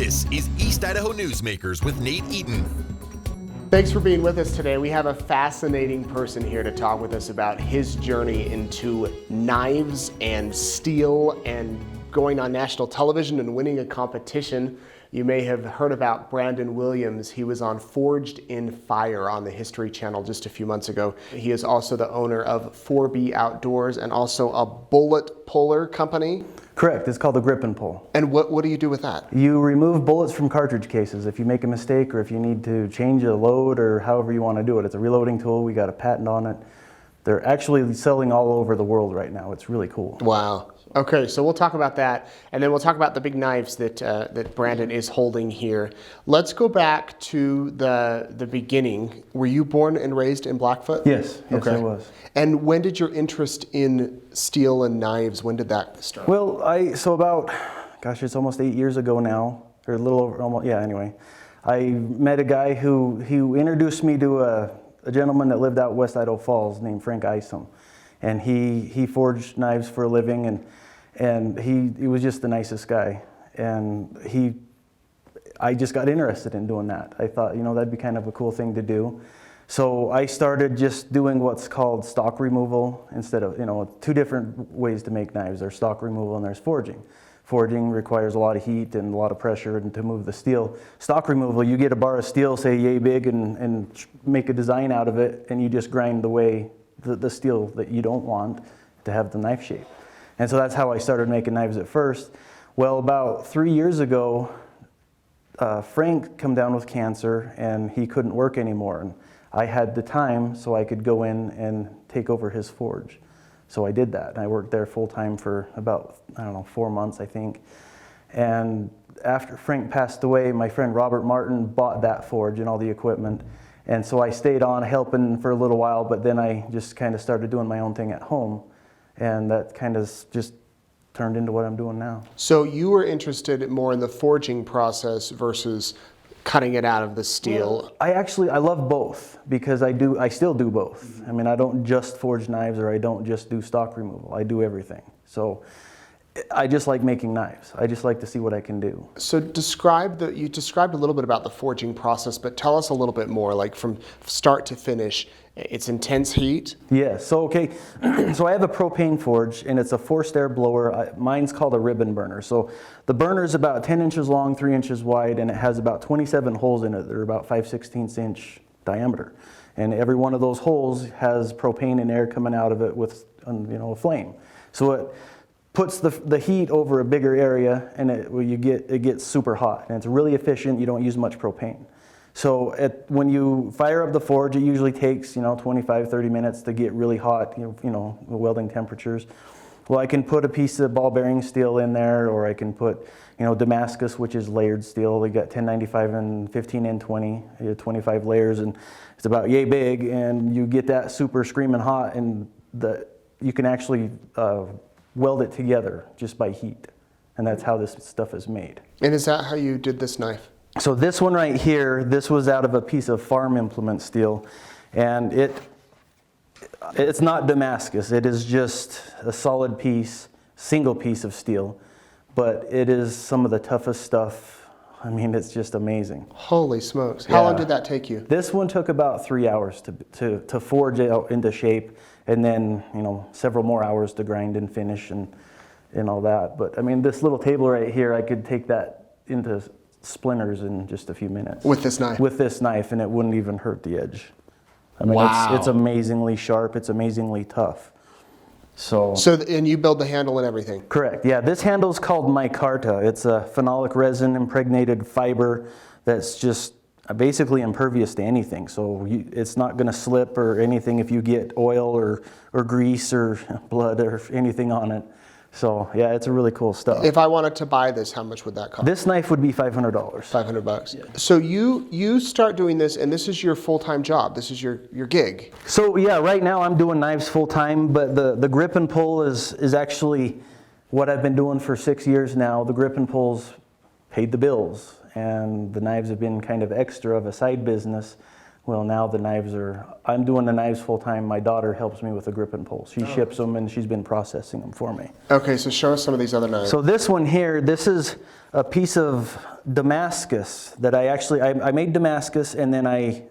This is East Idaho Newsmakers with Nate Eaton. Thanks for being with us today. We have a fascinating person here to talk with us about his journey into knives and steel and going on national television and winning a competition. You may have heard about Brandon Williams. He was on Forged in Fire on the History Channel just a few months ago. He is also the owner of 4B Outdoors and also a bullet puller company. Correct. It's called the grip and pull. And what do you do with that? You remove bullets from cartridge cases if you make a mistake or if you need to change a load or however you want to do it. It's a reloading tool. We got a patent on it. They're actually selling all over the world right now. It's really cool. Wow. Okay, so we'll talk about that, and then we'll talk about the big knives that Brandon is holding here. Let's go back to the beginning. Were you born and raised in Blackfoot? Yes, okay. I was. And when did your interest in steel and knives, when did that start? Well, it's almost 8 years ago now, or a little over, almost, yeah, anyway. I met a guy who introduced me to a gentleman that lived out West Idaho Falls named Frank Isom. And he forged knives for a living, and he was just the nicest guy. And I just got interested in doing that. I thought, that'd be kind of a cool thing to do. So I started just doing what's called stock removal instead of, two different ways to make knives. There's stock removal and there's forging. Forging requires a lot of heat and a lot of pressure and to move the steel. Stock removal, you get a bar of steel, say yay big, and make a design out of it, and you just grind away the steel that you don't want to have the knife shape. And so that's how I started making knives at first. Well, about 3 years ago, Frank come down with cancer and he couldn't work anymore. And I had the time so I could go in and take over his forge. So I did that. And I worked there full time for about, 4 months, I think. And after Frank passed away, my friend Robert Martin bought that forge and all the equipment. And so I stayed on helping for a little while, but then I just kind of started doing my own thing at home. And that kind of just turned into what I'm doing now. So you were interested more in the forging process versus cutting it out of the steel? Well, I love both because I still do both. Mm-hmm. I mean, I don't just forge knives or I don't just do stock removal. I do everything. So I just like making knives. I just like to see what I can do. So you described a little bit about the forging process, but tell us a little bit more, like from start to finish. It's intense heat? Yes. So, okay. So I have a propane forge, and it's a forced air blower. Mine's called a ribbon burner. So the burner is about 10 inches long, 3 inches wide, and it has about 27 holes in it that are about 5/16 inch diameter. And every one of those holes has propane and air coming out of it with, a flame. So it puts the heat over a bigger area, and it gets super hot, and it's really efficient. You don't use much propane. So when you fire up the forge, it usually takes 25-30 minutes to get really hot, welding temperatures. Well, I can put a piece of ball bearing steel in there, or I can put Damascus, which is layered steel. We got 1095 and 15N20, 25 layers, and it's about yay big, and you get that super screaming hot, and you can actually weld it together just by heat, and that's how this stuff is made. And is that how you did this knife? So this one right here, this was out of a piece of farm implement steel, and it's not Damascus. It is just a solid piece, single piece of steel, but it is some of the toughest stuff. I mean, it's just amazing. Holy smokes. How long did that take you? This one took about 3 hours to forge it out into shape, and then, several more hours to grind and finish and all that. But I mean, this little table right here, I could take that into splinters in just a few minutes. With this knife? With this knife, and it wouldn't even hurt the edge. I mean, wow. It's amazingly sharp. It's amazingly tough. And you build the handle and everything? Correct. Yeah, this handle is called Micarta. It's a phenolic resin impregnated fiber that's just basically impervious to anything. So it's not going to slip or anything if you get oil or grease or blood or anything on it. So yeah, it's a really cool stuff. If I wanted to buy this, how much would that cost? This knife would be $500. $500. Yeah. So you start doing this, and this is your full-time job. This is your gig. So yeah, right now I'm doing knives full-time, but the grip and pull is actually what I've been doing for 6 years now. The grip and pulls paid the bills, and the knives have been kind of extra of a side business Well, now the knives I'm doing the knives full time. My daughter helps me with the grip and pull. She ships them and she's been processing them for me. Okay, so show us some of these other knives. So this one here, this is a piece of Damascus that I made Damascus, and then I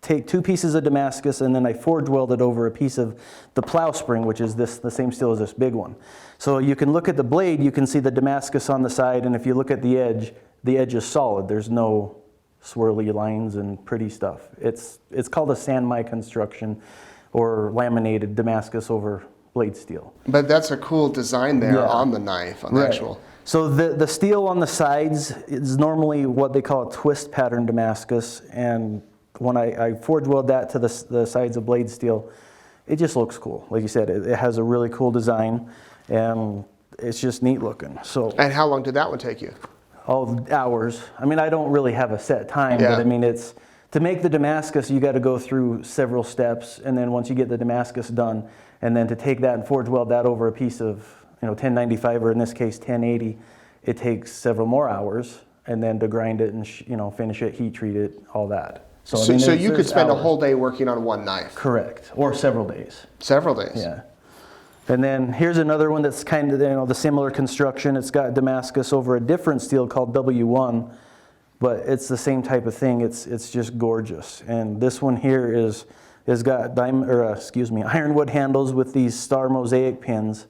take 2 pieces of Damascus and then I forge welded over a piece of the plow spring, which is the same steel as this big one. So you can look at the blade, you can see the Damascus on the side, and if you look at the edge is solid. There's no swirly lines and pretty stuff. It's called a Sanmai construction, or laminated Damascus over blade steel. But that's a cool design there on the knife, on the actual. So the steel on the sides is normally what they call a twist pattern Damascus, and when I forge weld that to the sides of blade steel, it just looks cool. Like you said, it has a really cool design, and it's just neat looking. So. And how long did that one take you? Oh, hours. I mean, I don't really have a set time, but I mean, it's to make the Damascus, you got to go through several steps, and then once you get the Damascus done, and then to take that and forge weld that over a piece of 1095, or in this case 1080, it takes several more hours, and then to grind it and finish it, heat treat it, all that. So, I mean, so you could spend hours. a whole day working on one knife. Correct, or several days. Several days. Yeah. And then here's another one that's kind of the similar construction. It's got Damascus over a different steel called W1, but it's the same type of thing. It's just gorgeous. And this one here is got ironwood handles with these star mosaic pins,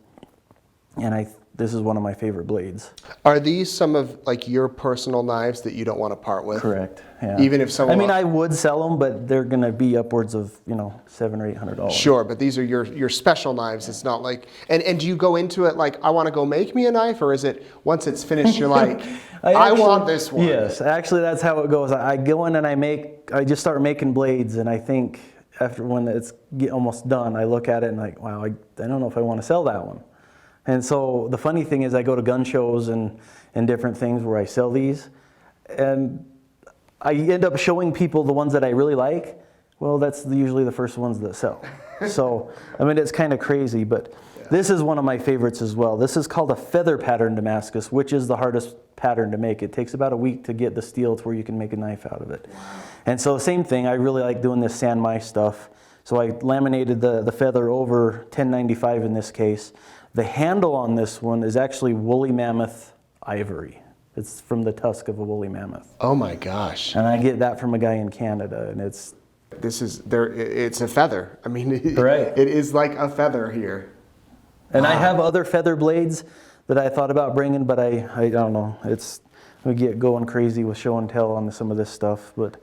and this is one of my favorite blades. Are these some of your personal knives that you don't want to part with? Correct. Yeah. Even if someone. I mean, I would sell them, but they're going to be upwards of $700 or $800. Sure, but these are your special knives. It's not like. And do you go into it like, I want to go make me a knife, or is it once it's finished you're like, I want this one? Yes, actually that's how it goes. I go in and I just start making blades, and I think after when it's almost done, I look at it and like, wow, I don't know if I want to sell that one. And so the funny thing is I go to gun shows and different things where I sell these, and I end up showing people the ones that I really like. Well, that's usually the first ones that sell. So, I mean, it's kind of crazy, but this is one of my favorites as well. This is called a feather pattern Damascus, which is the hardest pattern to make. It takes about a week to get the steel to where you can make a knife out of it. Wow. And so same thing, I really like doing this Sanmai stuff. So I laminated the feather over 1095 in this case. The handle on this one is actually woolly mammoth ivory. It's from the tusk of a woolly mammoth. Oh my gosh. And I get that from a guy in Canada, and it's a feather. I mean, right. It is like a feather here. And I have other feather blades that I thought about bringing, but I don't know. We get going crazy with show and tell on some of this stuff, but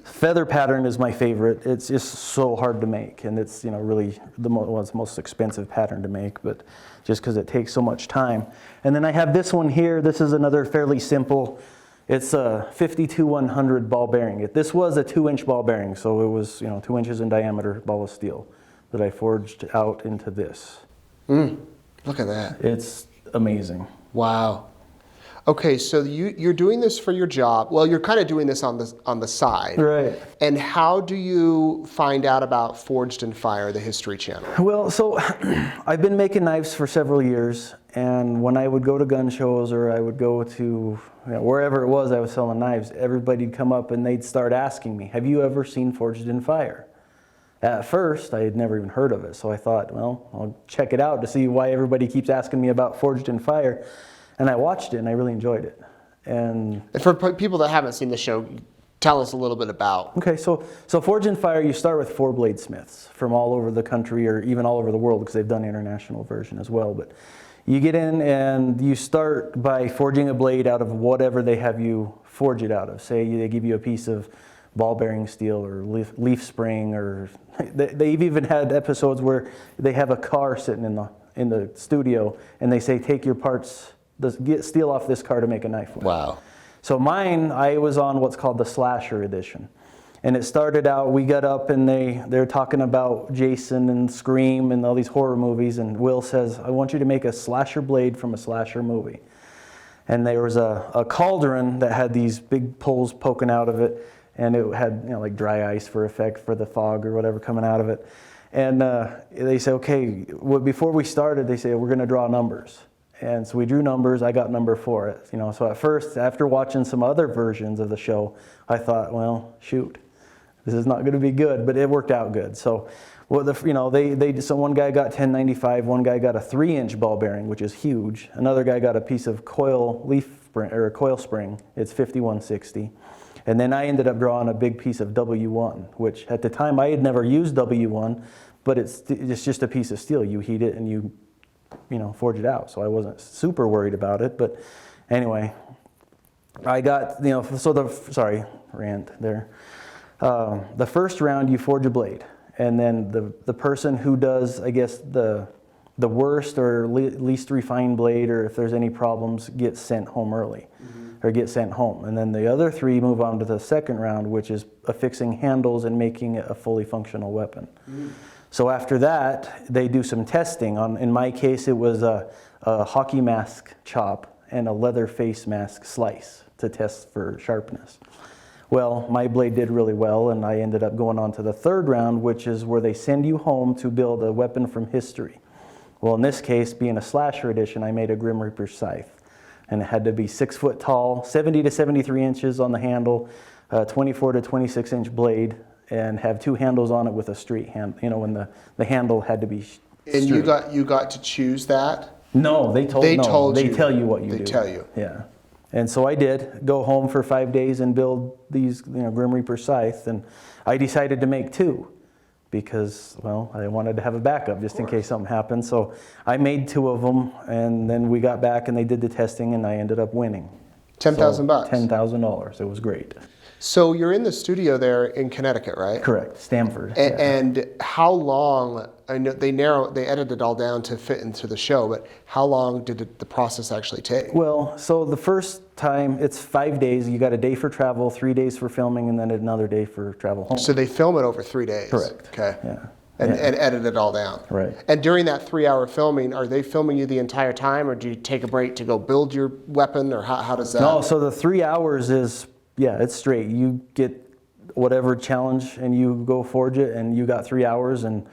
feather pattern is my favorite. It's just so hard to make, and it's really the most expensive pattern to make, but just because it takes so much time. And then I have this one here. This is another fairly simple. It's a 52-100 ball bearing. This was a 2-inch ball bearing, so it was 2 inches in diameter ball of steel that I forged out into this. Look at that. It's amazing. Wow. Okay, so you're doing this for your job. Well, you're kind of doing this on the side. Right. And how do you find out about Forged in Fire, the History Channel? Well, so I've been making knives for several years, and when I would go to gun shows or I would go to wherever it was I was selling knives, everybody'd come up and they'd start asking me, have you ever seen Forged in Fire? At first, I had never even heard of it, so I thought, well, I'll check it out to see why everybody keeps asking me about Forged in Fire. And I watched it, and I really enjoyed it. And for people that haven't seen the show, tell us a little bit about. Okay, so Forged in Fire, you start with 4 bladesmiths from all over the country, or even all over the world, because they've done an international version as well. But you get in and you start by forging a blade out of whatever they have you forge it out of. Say they give you a piece of ball bearing steel or leaf spring, or they've even had episodes where they have a car sitting in the studio, and they say, take your parts. Get steel off this car to make a knife with. Wow. So mine, I was on what's called the slasher edition. And it started out, we got up and they're talking about Jason and Scream and all these horror movies, and Will says, I want you to make a slasher blade from a slasher movie. And there was a cauldron that had these big poles poking out of it, and it had like dry ice for effect for the fog or whatever coming out of it. And they say, okay, well, before we started, they say, we're going to draw numbers. And so we drew numbers. I got number 4. So at first, after watching some other versions of the show, I thought, well, shoot, this is not going to be good, but it worked out good. So, well, so one guy got 1095, one guy got a 3-inch ball bearing, which is huge. Another guy got a piece of coil spring, or a coil spring. It's 5160. And then I ended up drawing a big piece of W1, which at the time I had never used W1, but it's just a piece of steel. You heat it and you forge it out. So I wasn't super worried about it. But anyway, I got, rant there. The first round you forge a blade, and then the person who does, I guess, the worst or least refined blade, or if there's any problems, gets sent home early, or get sent home. And then the other 3 move on to the second round, which is affixing handles and making it a fully functional weapon. So after that, they do some testing. In my case, it was a hockey mask chop and a leather face mask slice to test for sharpness. Well, my blade did really well, and I ended up going on to the third round, which is where they send you home to build a weapon from history. Well, in this case, being a slasher edition, I made a Grim Reaper Scythe. And it had to be 6 foot tall, 70 to 73 inches on the handle, 24 to 26 inch blade, and have 2 handles on it with a straight hand. When the handle had to be straight. And you got to choose that? No, they tell you what you do. They tell you. Yeah. And so I did go home for 5 days and build these, Grim Reaper Scythe, and I decided to make 2 because, well, I wanted to have a backup just in case something happened. So I made 2 of them, and then we got back and they did the testing, and I ended up winning. $10,000 bucks. $10,000. It was great. So you're in the studio there in Connecticut, right? Correct, Stamford. And how long? I know they edited it all down to fit into the show, but how long did the process actually take? Well, so the first time it's 5 days. You got a day for travel, 3 days for filming, and then another day for travel home. So they film it over 3 days. Correct. Okay. Yeah. And edit it all down. Right. And during that 3-hour filming, are they filming you the entire time, or do you take a break to go build your weapon, or how does that? No. So the 3 hours is. Yeah, it's straight. You get whatever challenge and you go forge it, and you got 3 hours and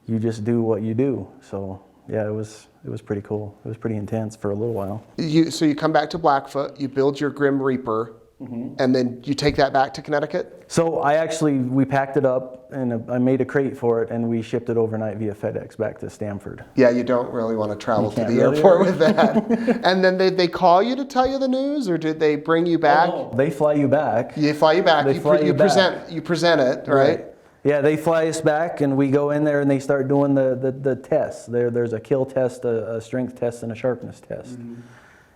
you just do what you do. So yeah, it was pretty cool. It was pretty intense for a little while. So you come back to Blackfoot, you build your Grim Reaper, and then you take that back to Connecticut? So we packed it up, and I made a crate for it, and we shipped it overnight via FedEx back to Stamford. Yeah, you don't really want to travel to the airport with that. And then they call you to tell you the news, or did they bring you back? Oh, they fly you back. You fly you back. You present it, right? Yeah, they fly us back, and we go in there, and they start doing the tests. There's a kill test, a strength test, and a sharpness test.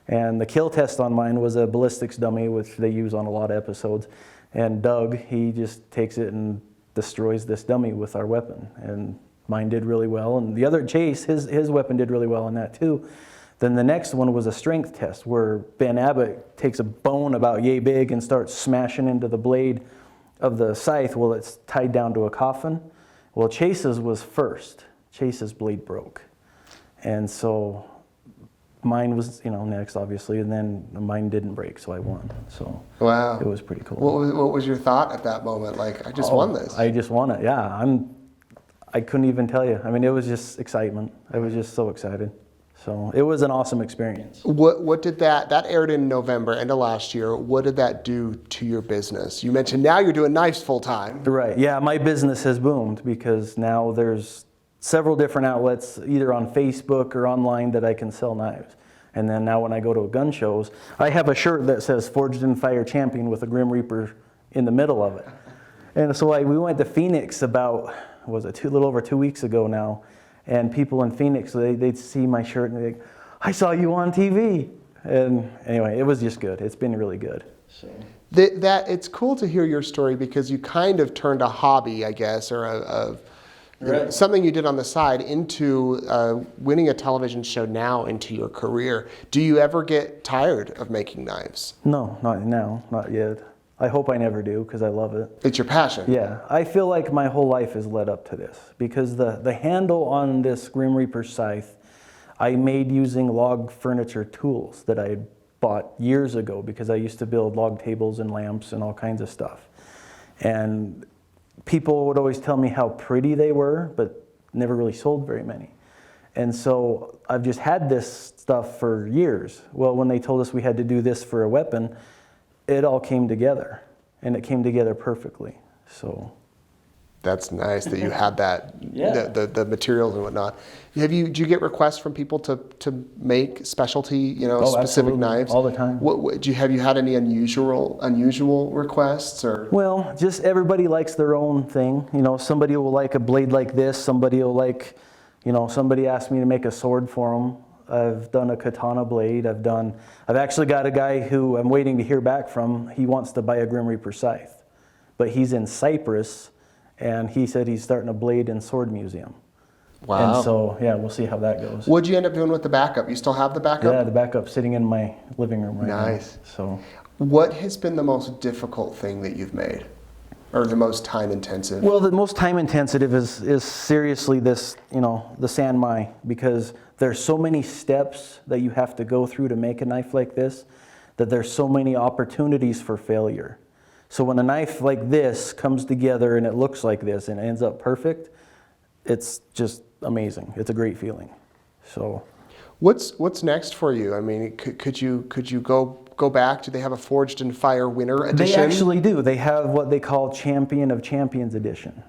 And the kill test on mine was a ballistics dummy, which they use on a lot of episodes. And Doug, he just takes it and destroys this dummy with our weapon. And mine did really well. And the other, Chase, his weapon did really well on that too. Then the next one was a strength test, where Ben Abbott takes a bone about yay big and starts smashing into the blade of the scythe. Well, it's tied down to a coffin. Well, Chase's was first. Chase's blade broke. And so mine was, next, obviously, and then mine didn't break, so I won. So wow, it was pretty cool. What was your thought at that moment? Like, I just won this. I just won it. Yeah, I couldn't even tell you. I mean, it was just excitement. I was just so excited. So it was an awesome experience. What did that aired in November, end of last year? What did that do to your business? You mentioned now you're doing knives full time. Right. Yeah, my business has boomed because now there's several different outlets, either on Facebook or online, that I can sell knives. And then now when I go to gun shows, I have a shirt that says Forged in Fire Champion with a Grim Reaper in the middle of it. And so we went to Phoenix about, a little over 2 weeks ago now, and people in Phoenix, they'd see my shirt and they'd, I saw you on TV. And anyway, it was just good. It's been really good. So. It's cool to hear your story, because you kind of turned a hobby, I guess, or something you did on the side into winning a television show now into your career. Do you ever get tired of making knives? No, not now, not yet. I hope I never do, because I love it. It's your passion. Yeah, I feel like my whole life has led up to this, because the handle on this Grim Reaper Scythe I made using log furniture tools that I had bought years ago, because I used to build log tables and lamps and all kinds of stuff. And people would always tell me how pretty they were, but never really sold very many. And so I've just had this stuff for years. Well, when they told us we had to do this for a weapon, it all came together, and it came together perfectly. So That's nice that you had that, Yeah. the materials and whatnot. Do you get requests from people to make specialty, specific absolutely. knives? All the time. Have you had any unusual requests or? Well, just everybody likes their own thing. Somebody will like a blade like this. Somebody will like, somebody asked me to make a sword for them. I've done a katana blade. I've actually got a guy who I'm waiting to hear back from. He wants to buy a Grim Reaper scythe, but he's in Cyprus, and he said he's starting a blade and sword museum. Wow. And so, yeah, we'll see how that goes. What'd you end up doing with the backup? You still have the backup? Yeah, the backup's sitting in my living room right now. Nice. So, what has been the most difficult thing that you've made? Or the most time intensive? well, the most time intensive is seriously this, the San Mai, because there's so many steps that you have to go through to make a knife like this, that there's so many opportunities for failure. So when a knife like this comes together and it looks like this and ends up perfect, it's just amazing. It's a great feeling. So, what's next for you? I mean, could you go back? Do they have a Forged in Fire Winter Edition? they actually do. They have what they call Champion of Champions Edition.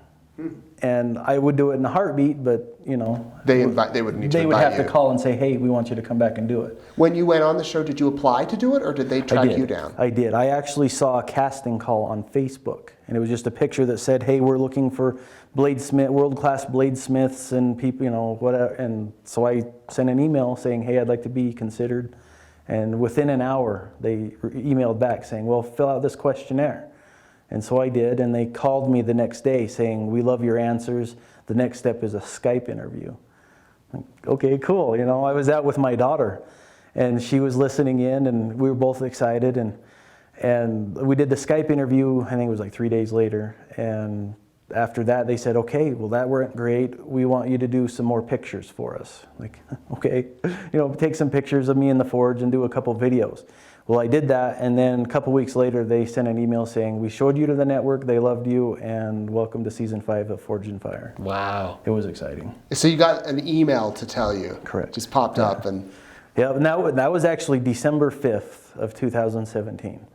And I would do it in a heartbeat, but they would need to invite you. They would have to call and say, hey, we want you to come back and do it. When you went on the show, did you apply to do it, or did they track you down? I did. I actually saw a casting call on Facebook, and it was just a picture that said, hey, we're looking for world-class bladesmiths and people, whatever. And so I sent an email saying, hey, I'd like to be considered. And within an hour, they emailed back saying, well, fill out this questionnaire. And so I did, and they called me the next day saying, we love your answers. The next step is a Skype interview. Like, okay, cool. I was out with my daughter, and she was listening in, and we were both excited. And we did the Skype interview, I think it was like 3 days later. And after that, they said, okay, well, that went great. We want you to do some more pictures for us. Like, okay, take some pictures of me in the forge and do a couple videos. Well, I did that, and then a couple weeks later, they sent an email saying, we showed you to the network, they loved you, and welcome to season 5 of Forged in Fire. Wow. It was exciting. So you got an email to tell you. Correct. Just popped up. And Yeah, that was actually December 5th of 2017.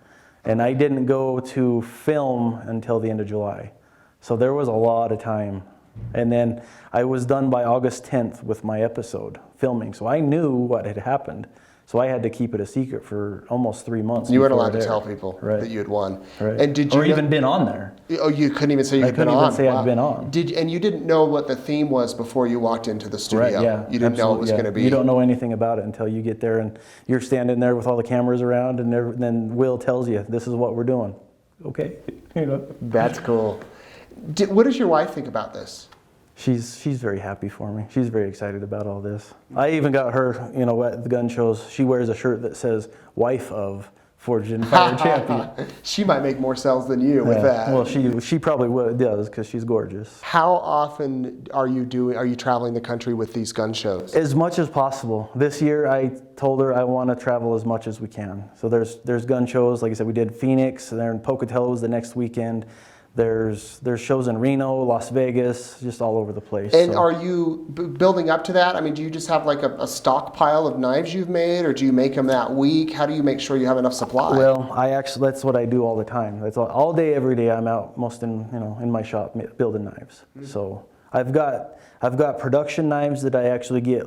And I didn't go to film until the end of July. So there was a lot of time. And then I was done by August 10th with my episode filming. So I knew what had happened. So I had to keep it a secret for almost 3 months. You weren't allowed to tell people that you had won. Right. And did you even been on there. Oh, you couldn't even say you had been on? I couldn't even say I'd been on. And you didn't know what the theme was before you walked into the studio? Right, yeah. You didn't know it was going to be? You don't know anything about it until you get there and you're standing there with all the cameras around, and then Will tells you, this is what we're doing. Okay. That's cool. What does your wife think about this? She's very happy for me. She's very excited about all this. I even got her, at the gun shows, she wears a shirt that says, wife of Forged in Fire Champion. She might make more sales than you with that. Well, she probably does, because she's gorgeous. How often are you traveling the country with these gun shows? As much as possible. This year I told her I want to travel as much as we can. So there's gun shows, like I said, we did Phoenix, and then in Pocatello's the next weekend. There's shows in Reno, Las Vegas, just all over the place. And are you building up to that? I mean, do you just have like a stockpile of knives you've made, or do you make them that week? How do you make sure you have enough supply? Well, that's what I do all the time. That's all day, every day. I'm out most in my shop building knives. Mm-hmm. So I've got production knives that I actually get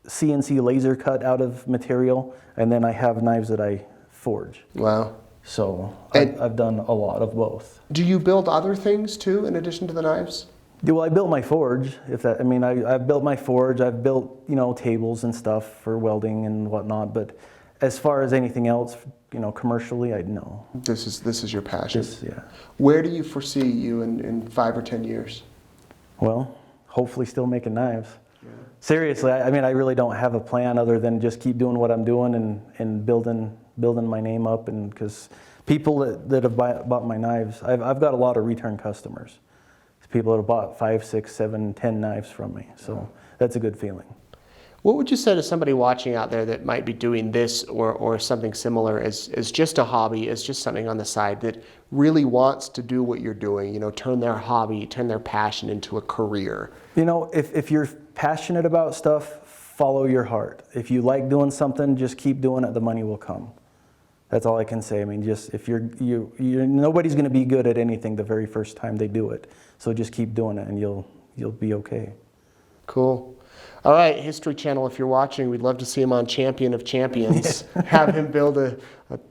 CNC laser cut out of material, and then I have knives that I forge. Wow. So I've done a lot of both. Do you build other things too, in addition to the knives? Well, I built my forge. I've built my forge. I've built tables and stuff for welding and whatnot. But as far as anything else, commercially, I know. This is your passion. Yeah. Where do you foresee you in 5 or 10 years? Well, hopefully still making knives. Yeah. Seriously, I really don't have a plan other than just keep doing what I'm doing and building my name up, and because people that have bought my knives, I've got a lot of return customers. People that have bought 5, 6, 7, 10 knives from me. So that's a good feeling. What would you say to somebody watching out there that might be doing this or something similar as just a hobby, as just something on the side, that really wants to do what you're doing, turn their hobby, turn their passion into a career? If you're passionate about stuff, follow your heart. If you like doing something, just keep doing it, the money will come. That's all I can say. I mean, just if you're nobody's going to be good at anything the very first time they do it. So just keep doing it, and you'll be okay. Cool. All right, History Channel, if you're watching, we'd love to see him on Champion of Champions. Have him build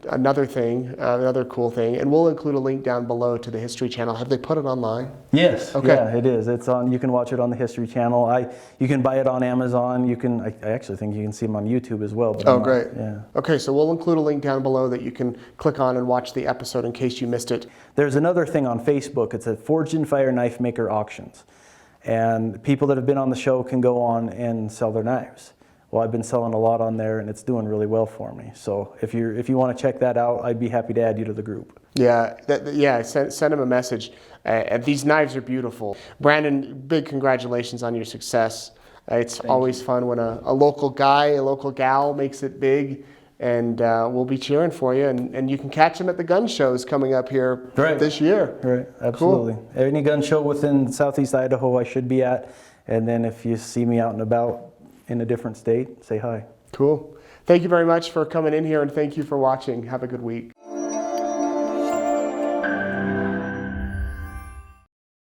another thing, another cool thing. And we'll include a link down below to the History Channel. Have they put it online? Yes. Okay. Yeah, it is. It's on. You can watch it on the History Channel. You can buy it on Amazon. You can. I actually think you can see them on YouTube as well. But Oh, great. Yeah. Okay, so we'll include a link down below that you can click on and watch the episode in case you missed it. There's another thing on Facebook. It's a Forged in Fire Knife Maker Auctions. And people that have been on the show can go on and sell their knives. Well, I've been selling a lot on there, and it's doing really well for me. So if you want to check that out, I'd be happy to add you to the group. Yeah, send him a message. These knives are beautiful. Brandon, big congratulations on your success. It's always fun when a local guy, a local gal makes it big, and we'll be cheering for you. And you can catch him at the gun shows coming up here this year. Right, absolutely. Cool. Any gun show within Southeast Idaho I should be at. And then if you see me out and about in a different state, say hi. Cool. Thank you very much for coming in here, and thank you for watching. Have a good week.